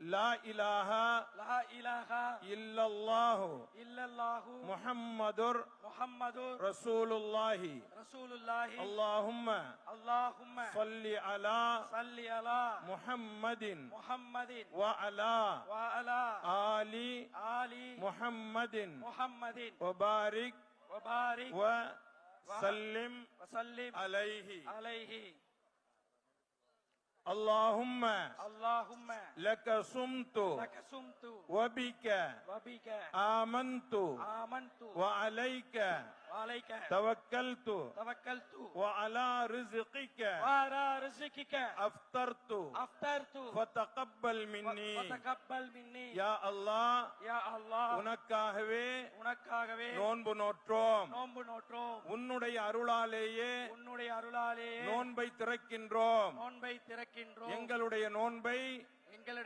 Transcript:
لا إله إلا الله محمد رسول الله اللهم صل على محمد وعلى آل محمد وبارك وسلم عليه اللهم لك صمت وبك آمنت وعليك توكلت وعلى رزقك أفطرت فتقبل مني يا الله உனக்காகவே நோன்பு நோற்றோம் உன்னுடைய அருளாலேயே நோன்பை திறக்கின்றோம் எங்களுடைய நோன்பை